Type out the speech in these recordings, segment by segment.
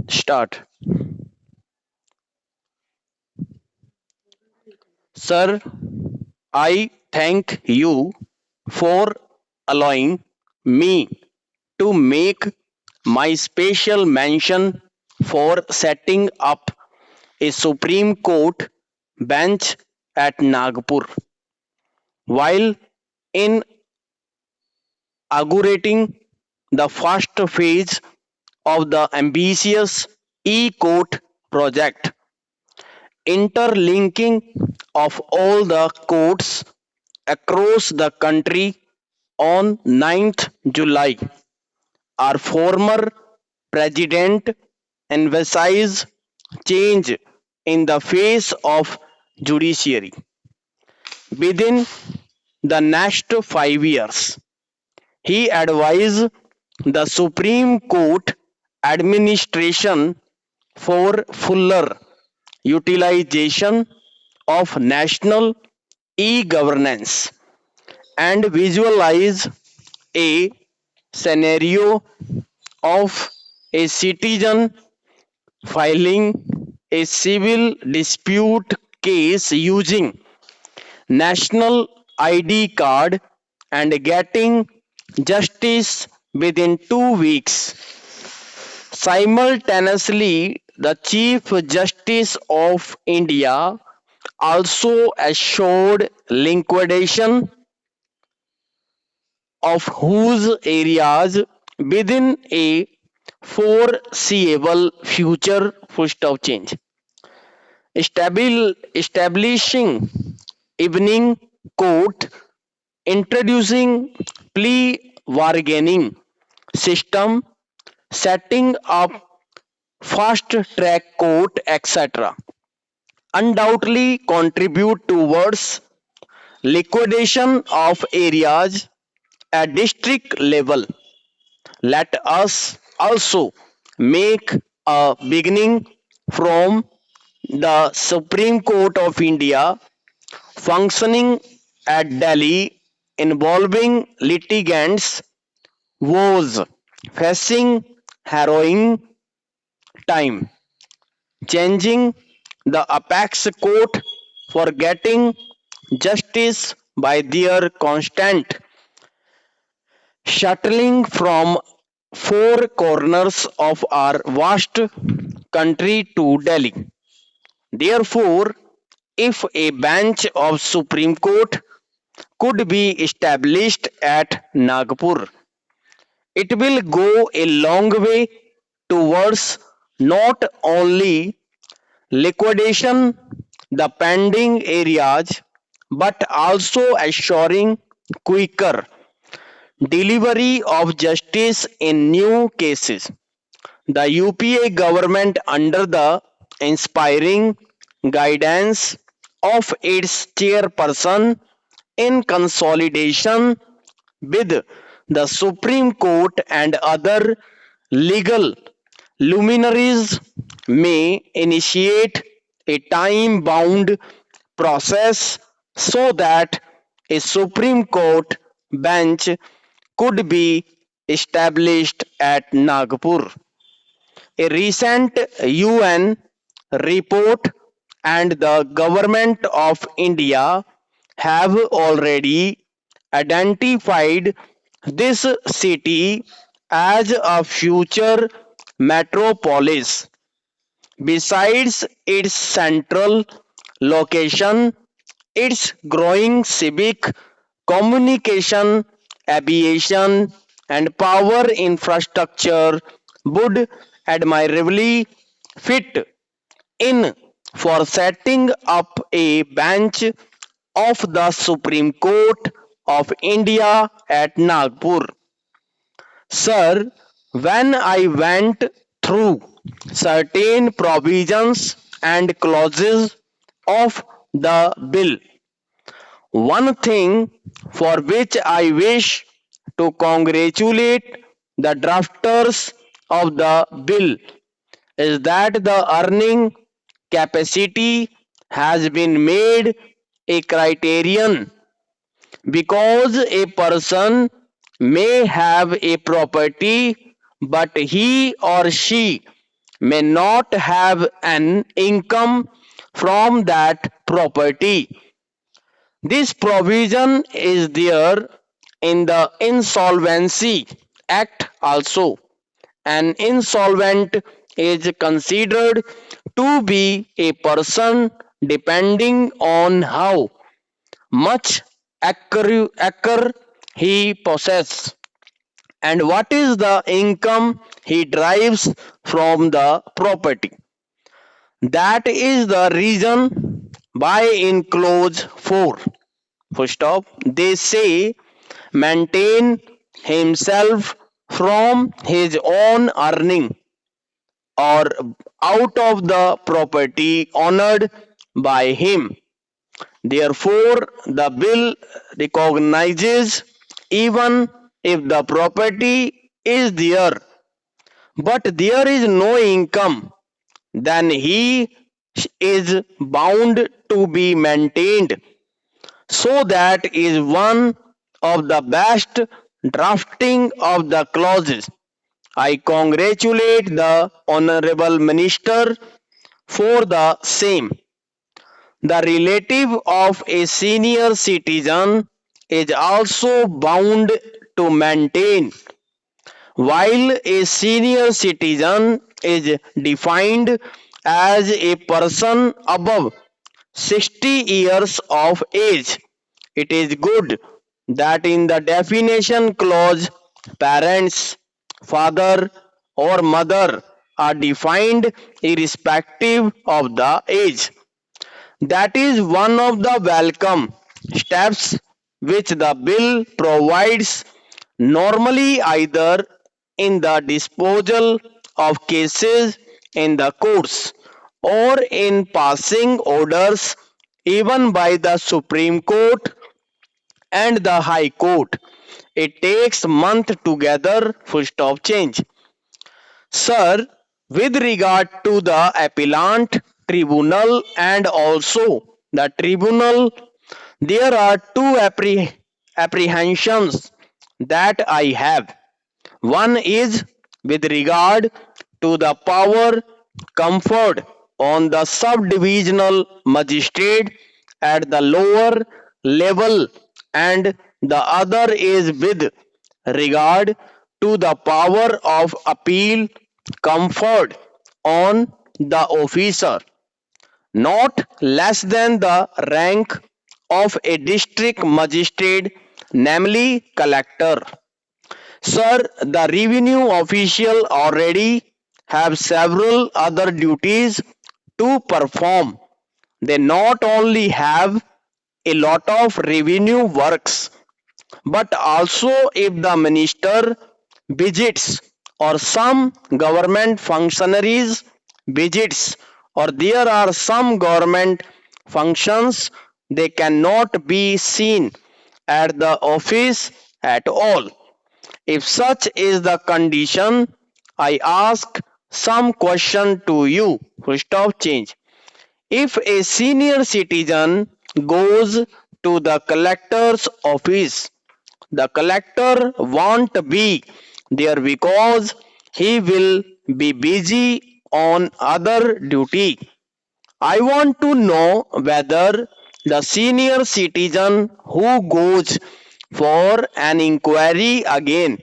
Start. Sir, I thank you for allowing me to make my special mention for setting up a Supreme Court bench at Nagpur. While inaugurating the first phase of the ambitious e-court project, interlinking of all the courts across the country on 9th July, our former president emphasized change in the face of judiciary within the next 5 years. He advised the Supreme Court administration for fuller utilization of national e-governance and visualize a scenario of a citizen filing a civil dispute case using national ID card and getting justice within 2 weeks. Simultaneously, the Chief Justice of India also assured liquidation of whose areas within a foreseeable future. Change. Establishing evening court, introducing plea bargaining system, setting up fast track court, etc. undoubtedly contribute towards liquidation of areas at district level. Let us also make a beginning from the Supreme Court of India functioning at Delhi involving litigants was facing harrowing time, changing the apex court for getting justice by their constant shuttling from four corners of our vast country to Delhi. Therefore, if a bench of Supreme Court could be established at Nagpur, it will go a long way towards not only liquidation the pending areas but also assuring quicker delivery of justice in new cases. The UPA government, under the inspiring guidance of its chairperson in consolidation with the Supreme Court and other legal luminaries, may initiate a time bound process so that a Supreme Court bench could be established at Nagpur. A recent UN report and the Government of India have already identified this city as a future metropolis. Besides its central location, its growing civic, communication, aviation, and power infrastructure would admirably fit in for setting up a bench of the Supreme Court of India at Nagpur. Sir, when I went through certain provisions and clauses of the bill, one thing for which I wish to congratulate the drafters of the bill is that the earning capacity has been made a criterion because a person may have a property but he or she may not have an income from that property. This provision is there in the Insolvency Act also. An insolvent is considered to be a person depending on how much acre he possesses and what is the income he derives from the property. That is the reason why in clause 4, full stop, they say maintain himself from his own earning or out of the property honored by him. Therefore, the bill recognizes even if the property is there but there is no income, then he is bound to be maintained. So that is one of the best drafting of the clauses. I congratulate the Honorable Minister for the same. The relative of a senior citizen is also bound to maintain. While a senior citizen is defined as a person above 60 years of age, it is good that in the definition clause, parents, father, or mother are defined irrespective of the age. That is one of the welcome steps which the bill provides, normally either in the disposal of cases in the courts or in passing orders even by the Supreme Court and the High Court. It takes months together full stop change. Sir, with regard to the appellant tribunal and also the tribunal, there are two apprehensions that I have. One is with regard to the power conferred on the subdivisional magistrate at the lower level, and the other is with regard to the power of appeal conferred on the officer not less than the rank of a district magistrate, namely collector. Sir, the revenue official already have several other duties to perform. They not only have a lot of revenue works, but also if the minister visits or some government functionaries visits or there are some government functions, they cannot be seen at the office at all. If such is the condition, I ask some question to you. Stop change. If a senior citizen goes to the collector's office, the collector won't be there because he will be busy on other duty. I want to know whether the senior citizen who goes for an inquiry again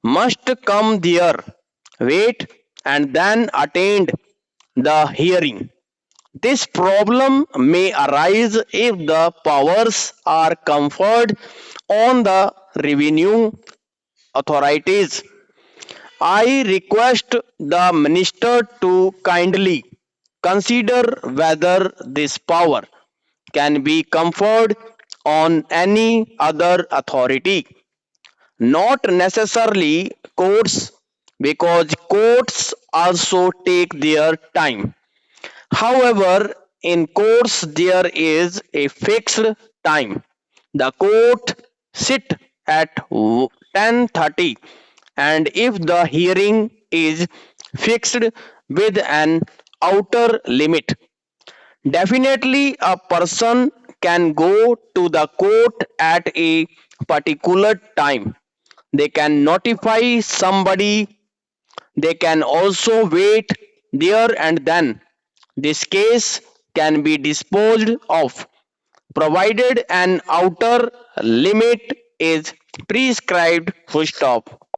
must come there, wait, and then attend the hearing. This problem may arise if the powers are conferred on the revenue authorities. I request the minister to kindly consider whether this power can be conferred on any other authority, not necessarily courts, because courts also take their time. However, in courts there is a fixed time. The court sit at 10:30 and if the hearing is fixed with an outer limit, definitely a person can go to the court at a particular time. They can notify somebody They can also wait there and then. This case can be disposed of provided an outer limit is prescribed. Full stop.